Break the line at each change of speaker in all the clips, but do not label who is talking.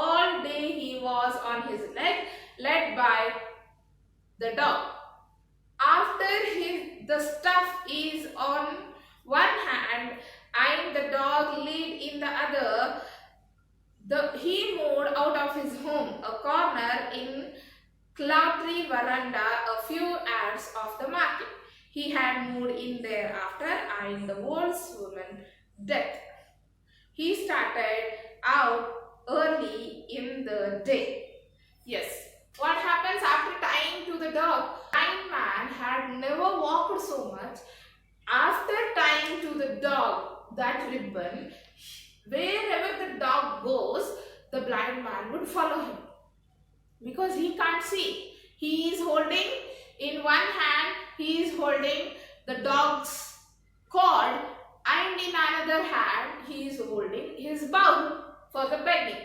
all day he was on his leg, led by the dog. After the stuff is on one hand and the dog lead in the other, he moved out of his home, a corner in Cloudtree veranda, a few yards off the market. He had moved in there after eyeing the old woman's death. He started out early in the day. Yes, what happens after tying to the dog? Blind man had never walked so much. After tying to the dog that ribbon, wherever the dog goes, the blind man would follow him because he can't see. He is holding, in one hand, he is holding the dog's cord, and in another hand, he is holding his bowl for the begging.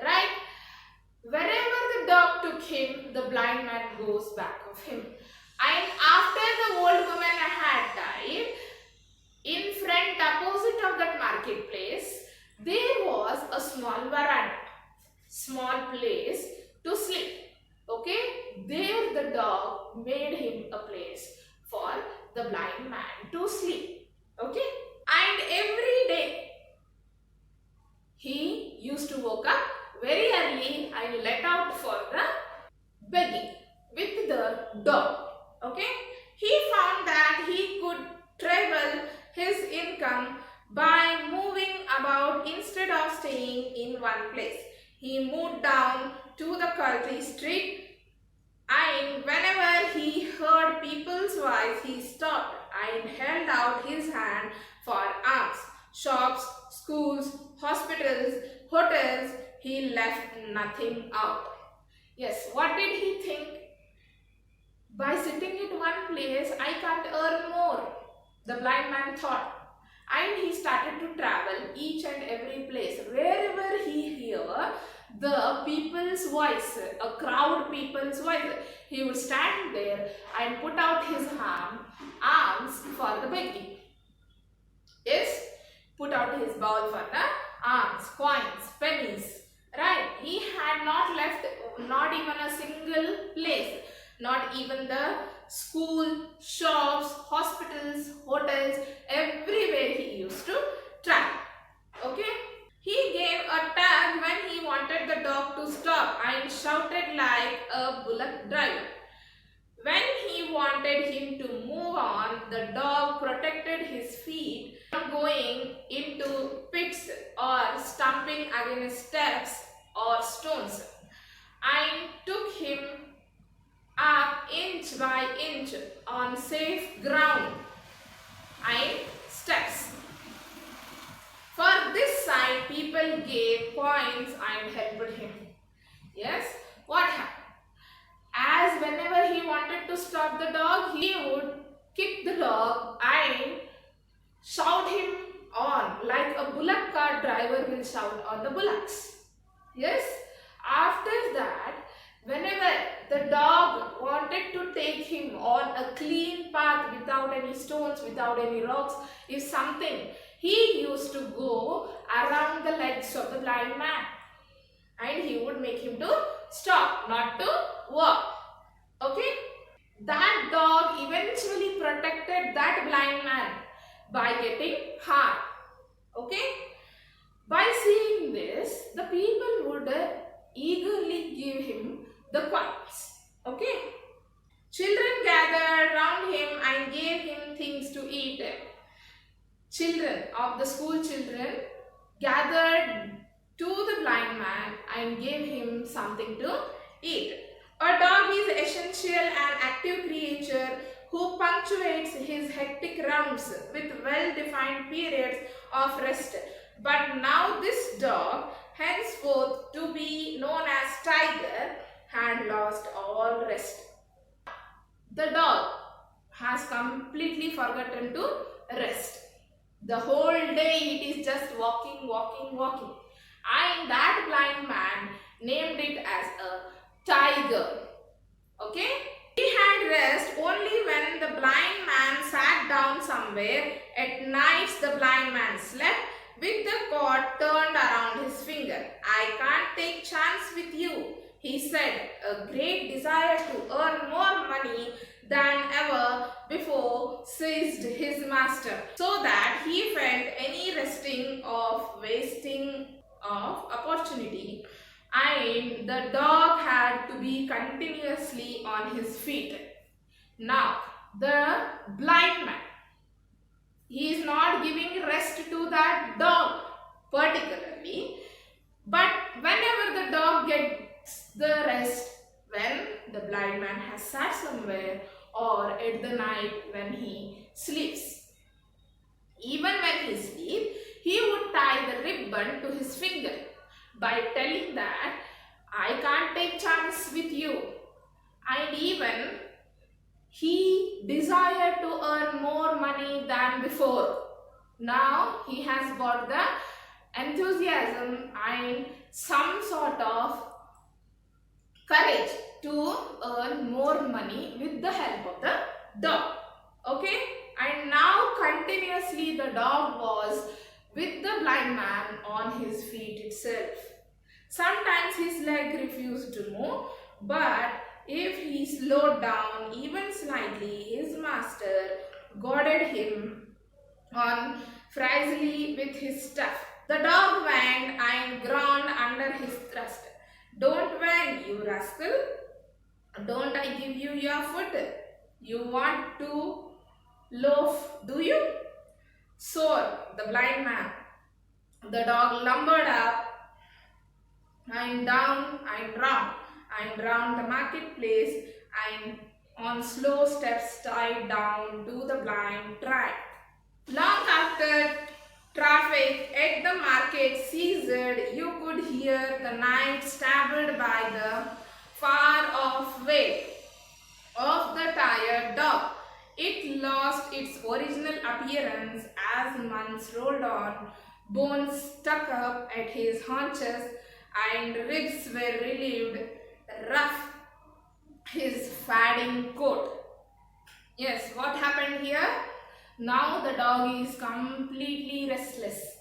Right? Wherever the dog took him, the blind man goes back of him. And after the old woman had died, in front, opposite of that marketplace, there was a small veranda, small place to sleep. Okay, there the dog made him a place for the blind man to sleep. Okay, and every day he used to wake up very early and let out for the begging with the dog. Okay, he found that he could travel his income by moving about instead of staying in one place. He moved down to the Culty Street, and whenever he heard people's voice, he stopped and held out his hand for alms. Shops, schools, hospitals, hotels, he left nothing out. Yes, what did he think? By sitting at one place, I can't earn more, the blind man thought. And he started to travel each and every place. Wherever he hear the people's voice, a crowd people's voice, he would stand there and put out his arms for the begging. Yes, put out his bowl for the alms, coins, pennies. Right? He had not left not even a single place. Not even the school, shops, hospitals, hotels, everywhere he used to travel. Okay? He gave a tug when he wanted the dog to stop and shouted like a bullock driver. When he wanted him to move on, the dog protected his feet from going into pits or stumping against steps or stones, and took him up inch by inch on safe ground and steps. For this side, people gave coins and helped him. Yes, what happened? As whenever he wanted to stop the dog, he would kick the dog and shout him on like a bullock cart driver will shout on the bullocks. Yes, after that, whenever the dog wanted to take him on a clean path without any stones, without any rocks, if something, he used to go around the legs of the blind man and he would make him to stop, not to walk. Okay? That dog eventually protected that blind man by getting harmed. Okay? By seeing this, the people would eagerly give him the coins. Okay? Children gathered round him and gave him things to eat. Children of the school children gathered to the blind man and gave him something to eat. A dog is essential and active creature who punctuates his hectic rounds with well-defined periods of rest. But now this dog, henceforth to be known as Tiger, had lost all rest. The dog has completely forgotten to rest. The whole day it is just walking, walking, walking. And that blind man named it as a tiger. Okay? He had rest only when the blind man sat down somewhere. At nights the blind man slept with the cord turned around his finger. I can't take he said, a great desire to earn more money than ever before seized his master, so that he felt any resting of wasting of opportunity, and the dog had to be continuously on his feet. Now, the blind man, he is not giving rest to that dog particularly, but whenever the dog gets the rest, when the blind man has sat somewhere or at the night when he sleeps. Even when he sleeps, he would tie the ribbon to his finger by telling that I can't take chance with you. And even he desired to earn more money than before. Now he has got the enthusiasm and some sort of courage to earn more money with the help of the dog. Okay, and now continuously the dog was with the blind man on his feet itself. Sometimes his leg refused to move, but if he slowed down even slightly, his master guarded him on frizzy with his staff. The dog whined and groaned under his thrust. Don't whine, you rascal. Don't I give you your food? You want to loaf, do you? Sore, the blind man. The dog lumbered up and down and round the marketplace and on slow steps tied down to the blind track. Long after traffic at the market ceased, you could hear the night stabbed by the far-off wail of the tired dog. It lost its original appearance as months rolled on. Bones stuck up at his haunches and ribs were relieved rough his fading coat. Yes, what happened here? Now the dog is completely restless.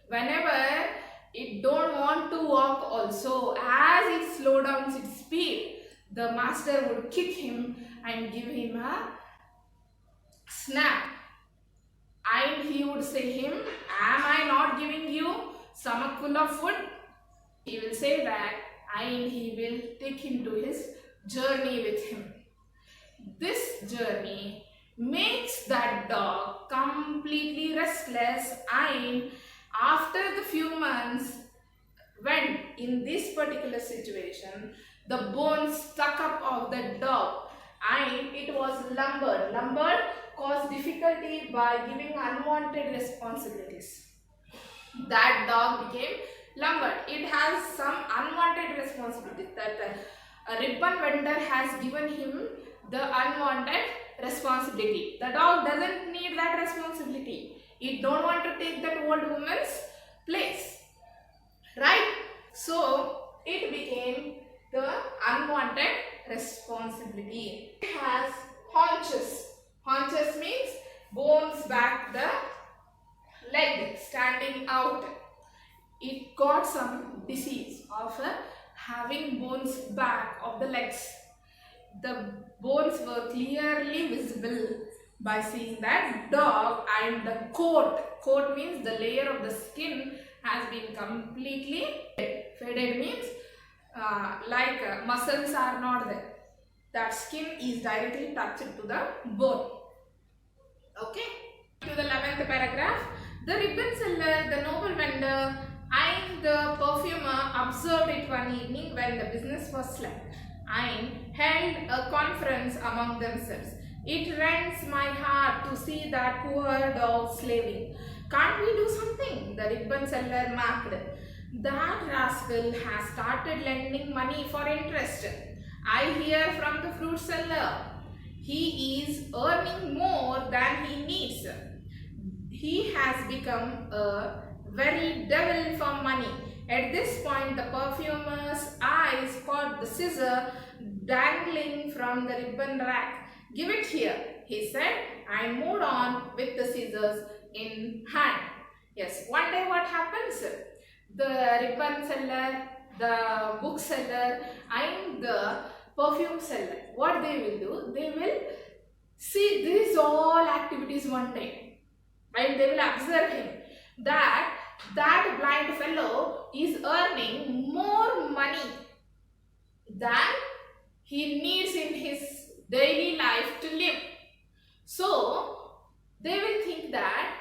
Whenever it don't want to walk also, as it slows down its speed, the master would kick him and give him a snap. And he would say him, am I not giving you stomach full of food? He will say that and he will take him to his journey with him. This journey makes that dog completely restless, and after the few months when in this particular situation the bones stuck up of the dog and it was lumbered. Lumbered caused difficulty by giving unwanted responsibilities. That dog became lumbered. It has some unwanted responsibilities that a ribbon vendor has given him the unwanted responsibility. The dog doesn't need that responsibility. It don't want to take that old woman's place. Right? So it became the unwanted responsibility. It has haunches. Haunches means bones back the leg standing out. It got some disease of having bones back of the legs. The bones were clearly visible by seeing that dog, and the coat. Coat means the layer of the skin has been completely faded. Faded means muscles are not there. That skin is directly touched to the bone. Okay. To the 11th paragraph. The ribbon seller, the noble vendor, and the perfumer observed it one evening when the business was slack, and held a conference among themselves. It rends my heart to see that poor dog slaving. Can't we do something? The ribbon seller remarked. That rascal has started lending money for interest. I hear from the fruit seller. He is earning more than he needs. He has become a very devil for money. At this point, the perfumer's eyes caught the scissor dangling from the ribbon rack. Give it here, he said, and moved on with the scissors in hand. Yes, one day what happens? The ribbon seller the bookseller and the perfume seller, what they will do, they will see these all activities one day, and they will observe him that that blind fellow is earning more money than he needs in his daily life to live. So they will think that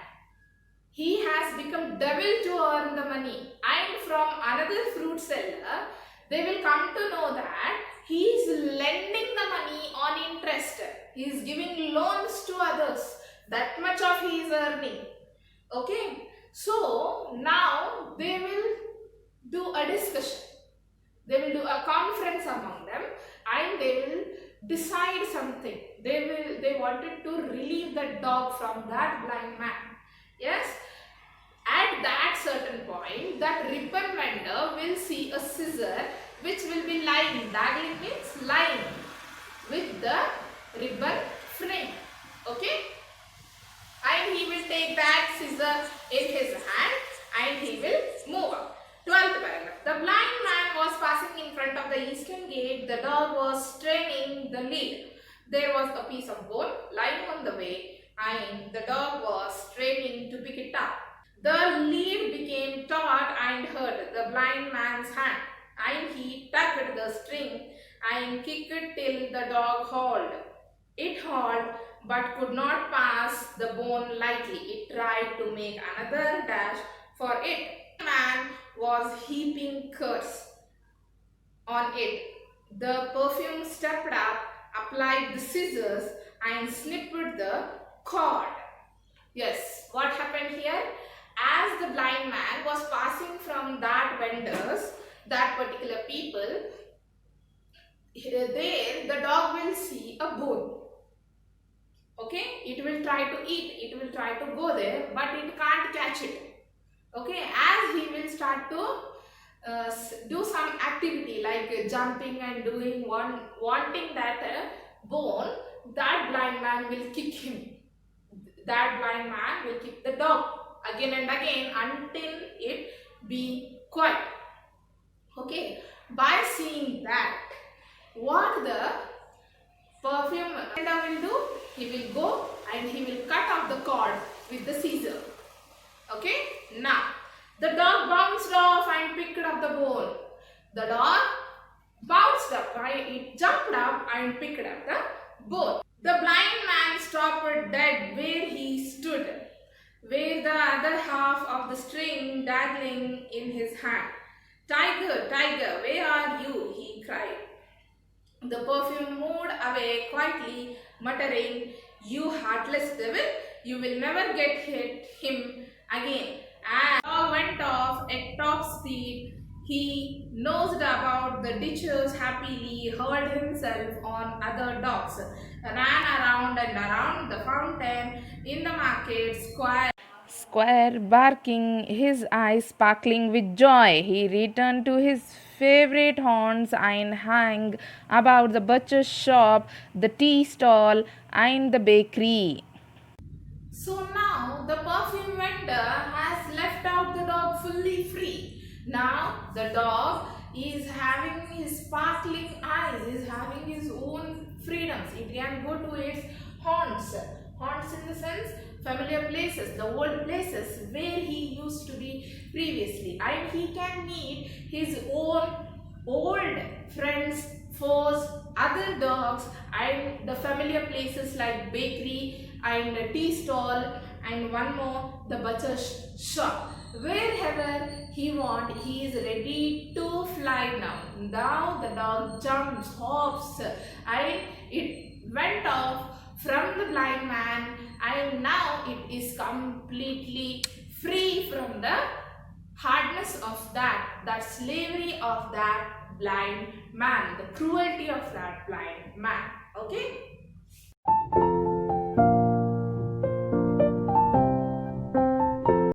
he has become devil to earn the money, and from another fruit seller they will come to know that he is lending the money on interest. He is giving loans to others. That much of he is earning. Okay. So now they will do a discussion. They will do a conference among them, and they will decide something. They wanted to relieve that dog from that blind man. Yes. At that certain point, that ribbon vendor will see a scissor which will be lying. Dangling means lying with the ribbon frame. Okay. And he will take that scissor in his hand and he will move on. 12th paragraph. The blind man was passing in front of the eastern gate. The dog was straining the lead. There was a piece of bone lying on the way, and the dog was straining to pick it up. The lead became taut and hurt the blind man's hand, and he tugged the string and kicked it till the dog hauled. It hauled but could not pass the bone lightly. It tried to make another dash for it. The man was heaping curse on it. The perfume stepped up, applied the scissors, and snipped the cord. Yes, what happened here? As the blind man was passing from that vendors, that particular people, there the dog will see a bone. Okay, it will try to eat, it will try to go there, but it can't catch it. Okay, as he will start to do some activity like jumping and doing wanting that bone, that blind man will kick him. That blind man will kick the dog again and again until it be quiet. Okay, by seeing that, what the perfume vendor will do, he will go and he will cut off the cord with the scissor. Okay, now the dog bounced off and picked up the bone. The dog bounced up, right? It jumped up and picked up the bone. The blind man stopped dead where he stood, with the other half of the string dangling in his hand. "Tiger, tiger, where are you?" he cried. The perfume moved away quietly, muttering, "You heartless devil, you will never get him again." And the dog went off at top speed. He nosed about the ditches happily, hurled himself on other dogs, ran around and around the fountain in the market square, barking, his eyes sparkling with joy. He returned to his favorite haunts and hung about the butcher's shop, the tea stall, and the bakery. So now the perfume vendor has left out the dog fully free. Now the dog is having his sparkling eyes, is having his own freedoms. It can go to its haunts. Haunts in the sense familiar places, the old places where he used to be previously. And he can meet his own old friends, foes, other dogs, and the familiar places like bakery and tea stall, and one more, the butcher's shop. Wherever he wants, he is ready to fly now. Now the dog jumps, hops, and it went off from the blind man, and now it is completely free from the hardness of that slavery of that blind man, the cruelty of that blind man. Okay.